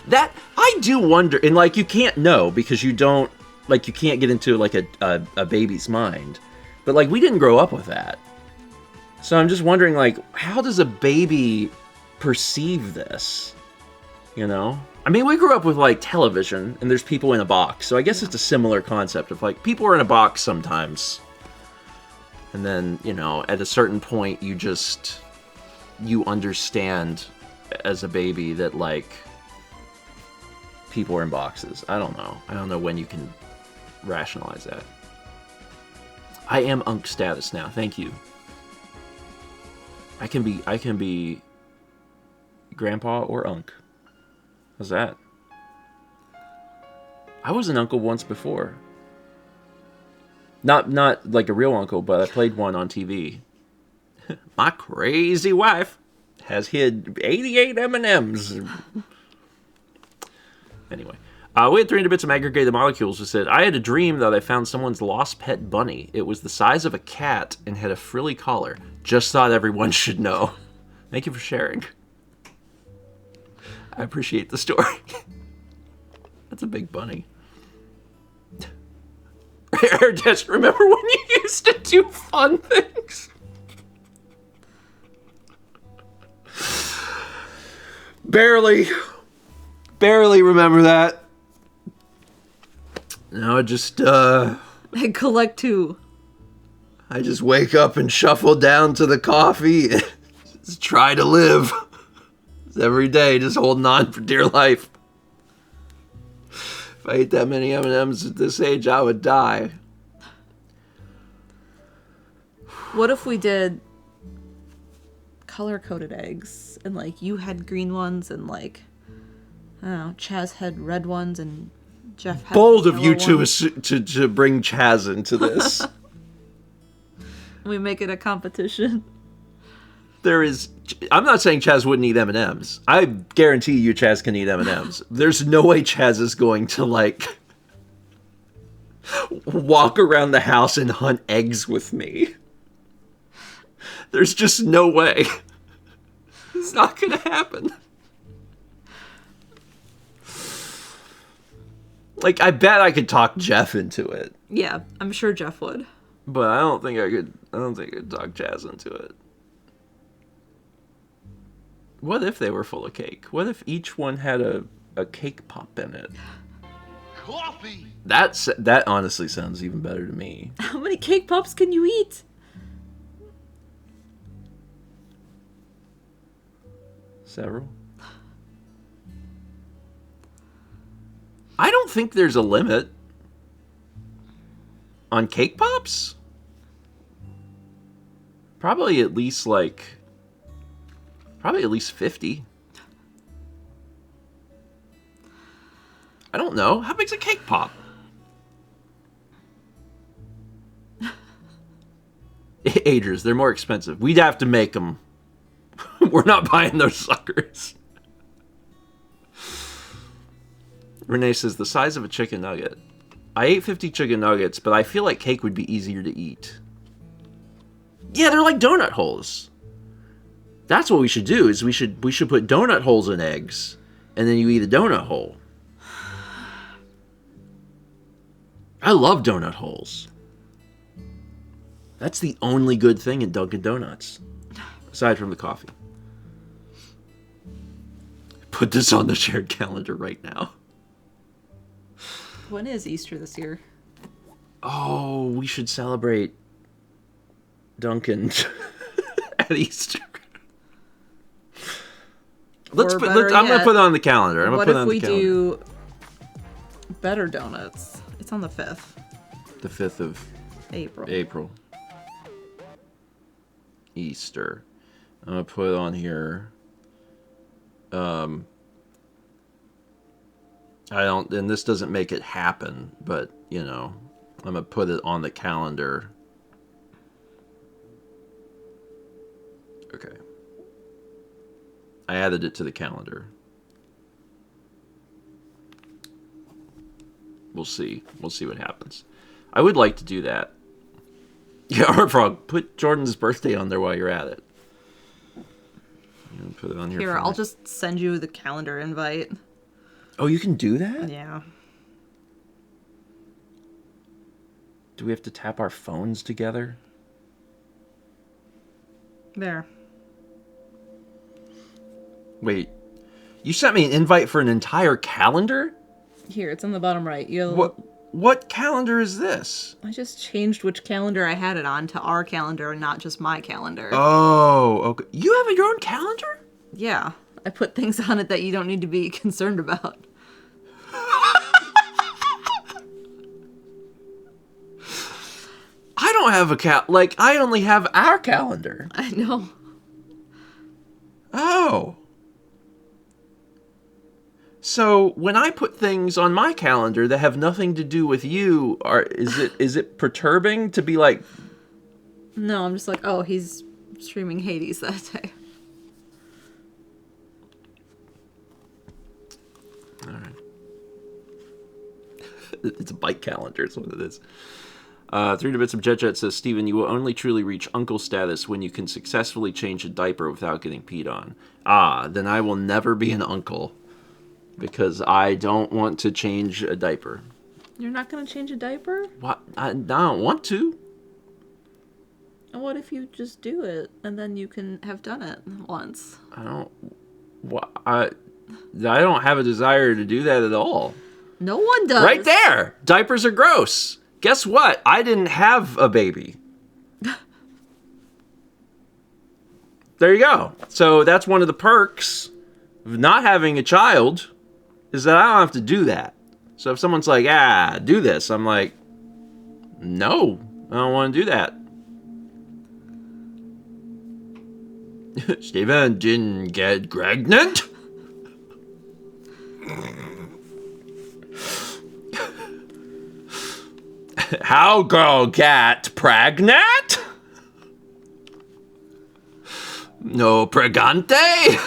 That, I do wonder, and like you can't know because you don't, like you can't get into like a baby's mind. But like we didn't grow up with that. So I'm just wondering like, how does a baby perceive this? You know? I mean, we grew up with like television and there's people in a box. So I guess it's a similar concept of like people are in a box sometimes. And then, you know, at a certain point you understand as a baby that like people are in boxes. I don't know. I don't know when you can rationalize that. I am Unk status now. Thank you. I can be Grandpa or Unk. How's that? I was an uncle once before. Not like a real uncle, but I played one on TV. My crazy wife has hid 88 M&Ms. Anyway, we had 300 bits of aggregated molecules who said, I had a dream that I found someone's lost pet bunny. It was the size of a cat and had a frilly collar. Just thought everyone should know. Thank you for sharing. I appreciate the story. That's a big bunny. Just remember when you used to do fun things? Barely remember that. No, just, I collect 2. I just wake up and shuffle down to the coffee and just try to live. Every day, just holding on for dear life. If I ate that many M&Ms at this age, I would die. What if we did color-coded eggs, and like you had green ones, and like I don't know, Chaz had red ones, and Jeff had Bold of you ones. to bring Chaz into this. We make it a competition. I'm not saying Chaz wouldn't eat M&Ms. I guarantee you Chaz can eat M&Ms. There's no way Chaz is going to, like, walk around the house and hunt eggs with me. There's just no way. It's not going to happen. Like, I bet I could talk Jeff into it. Yeah, I'm sure Jeff would. But I don't think I could talk Chaz into it. What if they were full of cake? What if each one had a cake pop in it? Coffee! That honestly sounds even better to me. How many cake pops can you eat? Several? I don't think there's a limit on cake pops. Probably at least 50. I don't know. How big's a cake pop? Agers, they're more expensive. We'd have to make them. We're not buying those suckers. Renee says, the size of a chicken nugget. I ate 50 chicken nuggets, but I feel like cake would be easier to eat. Yeah, they're like donut holes. That's what we should do, is we should put donut holes in eggs, and then you eat a donut hole. I love donut holes. That's the only good thing in Dunkin' Donuts, aside from the coffee. Put this on the shared calendar right now. When is Easter this year? Oh, we should celebrate Dunkin' at Easter. I'm going to put it on the calendar. What if we do Better Donuts? It's on the 5th. The 5th of April. Easter. I'm going to put on here. And this doesn't make it happen, but, I'm going to put it on the calendar. Okay. I added it to the calendar. We'll see. We'll see what happens. I would like to do that. Yeah, Frog, put Jordan's birthday on there while you're at it. Put it on here. Here, I'll just send you the calendar invite. Oh, you can do that? Yeah. Do we have to tap our phones together? There. Wait, you sent me an invite for an entire calendar? Here, it's on the bottom right. What calendar is this? I just changed which calendar I had it on to our calendar and not just my calendar. Oh, okay. You have your own calendar? Yeah. I put things on it that you don't need to be concerned about. I don't have I only have our calendar. I know. Oh. So when I put things on my calendar that have nothing to do with you, is it perturbing to be like? No, I'm just like, oh, he's streaming Hades that day. All right. It's a bike calendar. Is what it is. 3 bits of Jet Jet says, Steven, you will only truly reach uncle status when you can successfully change a diaper without getting peed on. Ah, then I will never be an uncle. because I don't want to change a diaper. You're not going to change a diaper? What? I don't want to. What if you just do it and then you can have done it once? I don't have a desire to do that at all. No one does. Right there. Diapers are gross. Guess what? I didn't have a baby. There you go. So that's one of the perks of not having a child, is that I don't have to do that. So if someone's like, do this, I'm like, no, I don't want to do that. Stephen didn't get pregnant. How girl get pregnant? No pregante.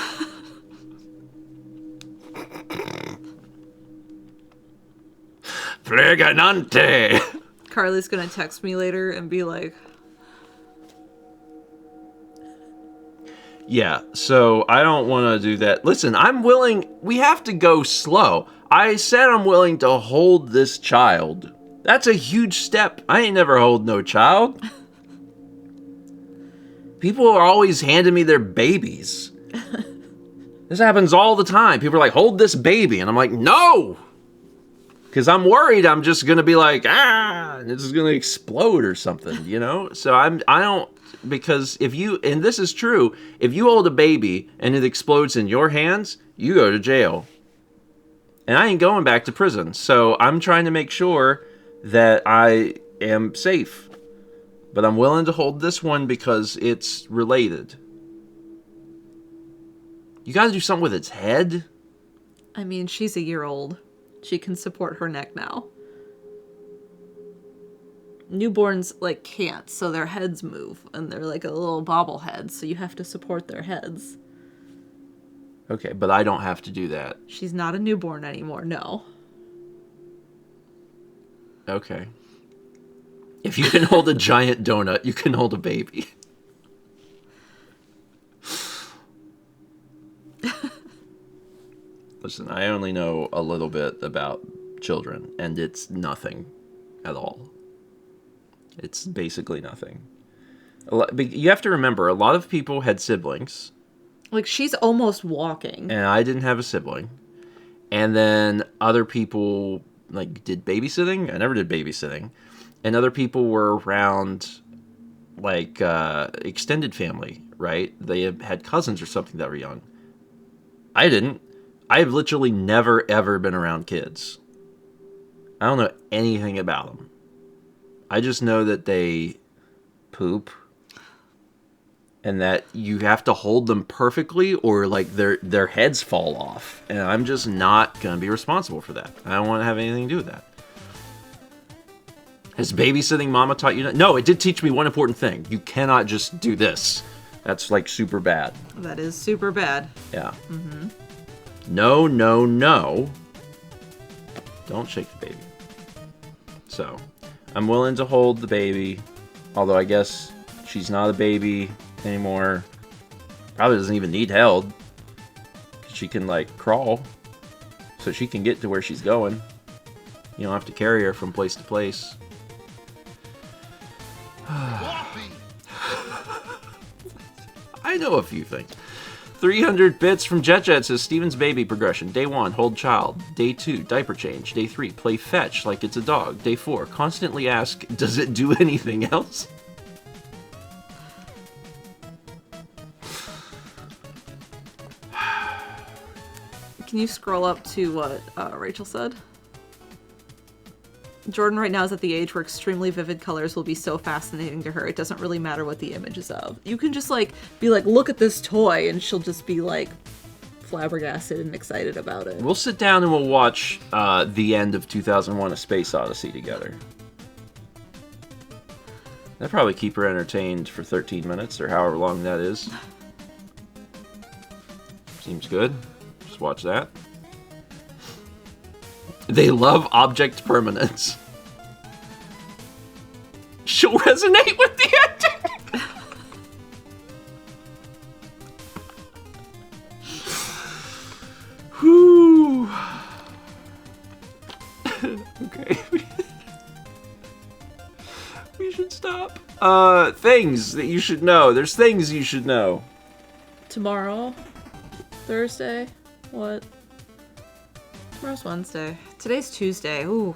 Pregnante. Carly's gonna text me later and be like, yeah, so I don't want to do that. Listen, I'm willing. We have to go slow. I said I'm willing to hold this child. That's a huge step. I ain't never hold no child. People are always handing me their babies. This happens all the time. People are like, hold this baby. And I'm like, no. Because I'm worried I'm just going to be like, and it's going to explode or something, you know? So I don't, because if you, and this is true, if you hold a baby and it explodes in your hands, you go to jail. And I ain't going back to prison. So I'm trying to make sure that I am safe. But I'm willing to hold this one because it's related. You gotta do something with its head. I mean, she's a year old. She can support her neck now. Newborns, like, can't, so their heads move. And they're like a little bobblehead, so you have to support their heads. Okay, but I don't have to do that. She's not a newborn anymore, no. Okay. If you can hold a giant donut, you can hold a baby. Listen, I only know a little bit about children, and it's nothing at all. It's basically nothing. You have to remember, a lot of people had siblings. Like, she's almost walking. And I didn't have a sibling. And then other people, like, did babysitting. I never did babysitting. And other people were around, like, extended family, right? They had cousins or something that were young. I didn't. I've literally never, ever been around kids. I don't know anything about them. I just know that they poop. And that you have to hold them perfectly or, like, their heads fall off. And I'm just not going to be responsible for that. I don't want to have anything to do with that. Has babysitting mama taught you that? No, it did teach me one important thing. You cannot just do this. That's, like, super bad. That is super bad. Yeah. Mm-hmm. No, no, no. Don't shake the baby. So, I'm willing to hold the baby. Although I guess she's not a baby anymore. Probably doesn't even need held. She can, like, crawl. So she can get to where she's going. You don't have to carry her from place to place. Coffee. I know a few things. 300 bits from JetJet says Steven's baby progression. Day 1, hold child. Day 2, diaper change. Day 3, play fetch like it's a dog. Day 4, constantly ask, does it do anything else? Can you scroll up to what Rachel said? Jordan right now is at the age where extremely vivid colors will be so fascinating to her. It doesn't really matter what the image is of. You can just, like, be like, look at this toy, and she'll just be, like, flabbergasted and excited about it. We'll sit down and we'll watch the end of 2001: A Space Odyssey together. That'd probably keep her entertained for 13 minutes, or however long that is. Seems good. Just watch that. They love object permanence. She'll resonate with the ending. Whew. things that you should know. There's things you should know. Tomorrow? Thursday? What? Tomorrow's Wednesday. Today's Tuesday. Ooh.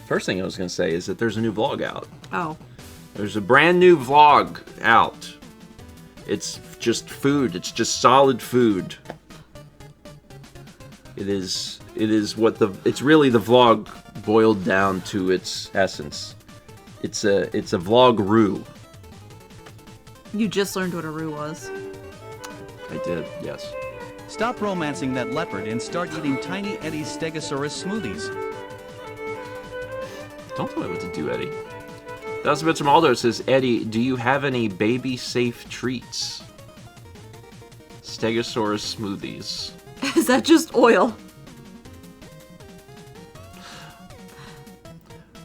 First thing I was going to say is that there's a new vlog out. Oh. There's a brand new vlog out. It's just food. It's just solid food. It's really the vlog boiled down to its essence. It's a vlog-roo. You just learned what a roux was. I did, yes. Stop romancing that leopard and start eating Tiny Eddie's Stegosaurus smoothies. Don't tell me what to do, Eddie. That's a bit from Aldo. Says, Eddie, do you have any baby-safe treats? Stegosaurus smoothies. Is that just oil?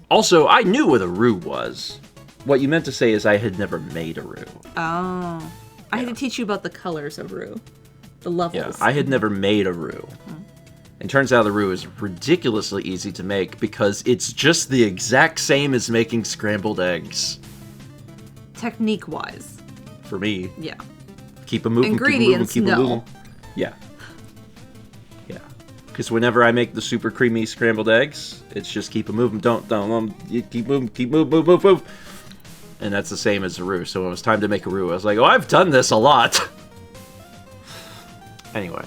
Also, I knew what a roux was. What you meant to say is I had never made a roux. Oh. I had to teach you about the colors of roux. The levels. Yeah, I had never made a roux. And turns out the roux is ridiculously easy to make because it's just the exact same as making scrambled eggs. Technique-wise. For me. Yeah. Keep them moving, Ingredients, keep 'em no. moving. Yeah. Yeah. Because whenever I make the super creamy scrambled eggs, it's just keep them moving. Don't. You keep moving, move. And that's the same as a roux. So when it was time to make a roux, I was like, oh, I've done this a lot. Anyway.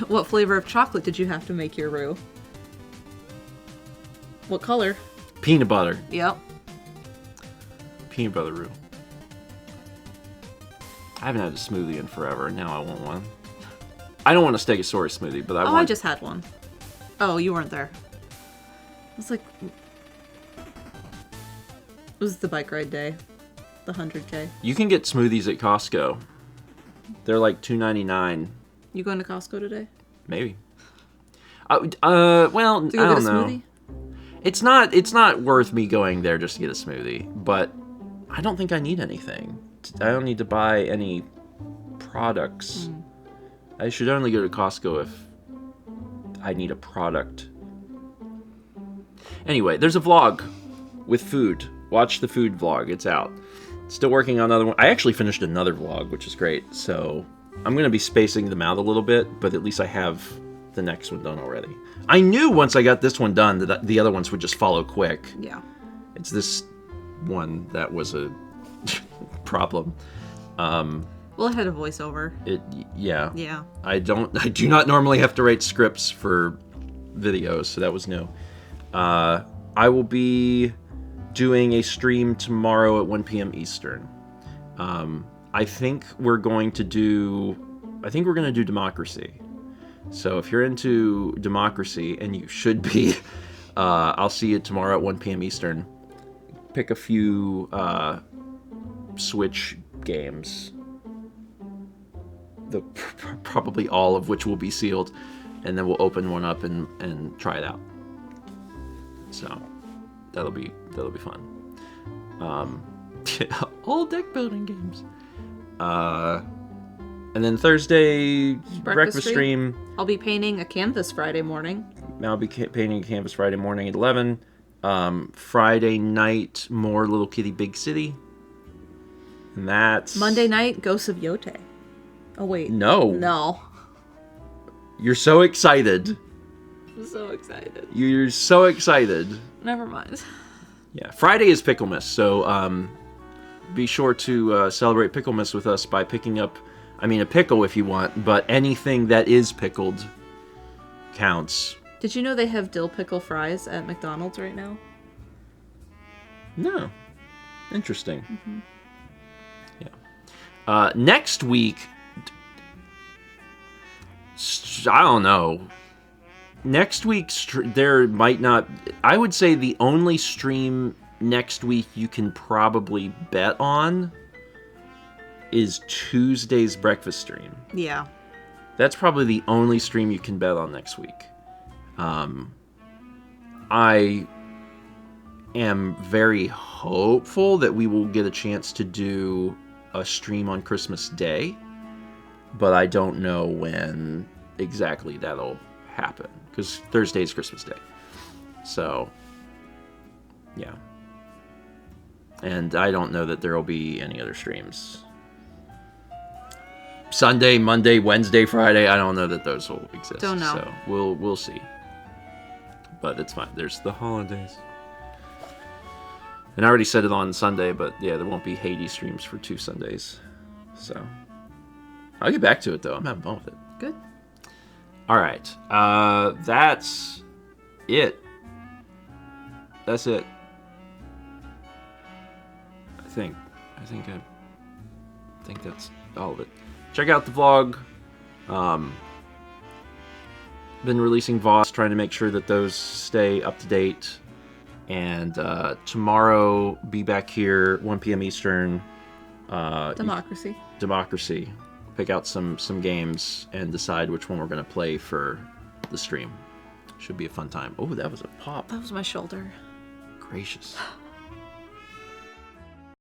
What flavor of chocolate did you have to make your roux? What color? Peanut butter. Yep. Peanut butter roux. I haven't had a smoothie in forever, and now I want one. I don't want a Stegosaurus smoothie, but I just had one. Oh, you weren't there. It's like... It was the bike ride day. The 100K. You can get smoothies at Costco. They're like $2.99. You going to Costco today? Maybe. Well, I To go don't get a know. smoothie? It's not worth me going there just to get a smoothie, but I don't think I need anything. I don't need to buy any products. I should only go to Costco if I need a product. Anyway, there's a vlog with food. Watch the food vlog. It's out. Still working on another one. I actually finished another vlog, which is great. So I'm going to be spacing them out a little bit, but at least I have the next one done already. I knew once I got this one done that the other ones would just follow quick. Yeah. It's this one that was a problem. Well, it had a voiceover. Yeah. Yeah. I do not normally have to write scripts for videos, so that was new. I will be doing a stream tomorrow at 1 p.m. Eastern. I think we're going to do democracy. So if you're into democracy, and you should be, I'll see you tomorrow at 1 p.m. Eastern. Pick a few Switch games. Probably all of which will be sealed, and then we'll open one up and try it out. So that'll be fun. All deck building games. And then Thursday breakfast stream. I'll be painting a canvas Friday morning. I'll be painting a canvas Friday morning at 11. Friday night, more Little Kitty Big City. And that's Monday night, Ghosts of Yote. Oh wait. No. You're so excited. I'm so excited. You're so excited. Never mind. Yeah. Friday is Picklemas, so be sure to celebrate Picklemas with us by picking up, a pickle if you want, but anything that is pickled counts. Did you know they have dill pickle fries at McDonald's right now? No. Interesting. Mm-hmm. Yeah. Next week, I don't know. Next week, there might not... I would say the only stream next week you can probably bet on is Tuesday's breakfast stream. Yeah. That's probably the only stream you can bet on next week. I am very hopeful that we will get a chance to do a stream on Christmas Day, but I don't know when exactly that'll happen, because Thursday is Christmas Day. So, yeah. And I don't know that there will be any other streams. Sunday, Monday, Wednesday, Friday, I don't know that those will exist. Don't know. So we'll see. But it's fine. There's the holidays. And I already said it on Sunday, but yeah, there won't be Hades streams for 2 Sundays. So I'll get back to it though. I'm having fun with it. Good. All right. That's it. That's it. I think that's all of it. Check out the vlog. Been releasing VODs, trying to make sure that those stay up to date. And tomorrow, be back here, 1 p.m. Eastern. Democracy. Pick out some games and decide which one we're going to play for the stream. Should be a fun time. Oh, that was a pop. That was my shoulder. Gracious.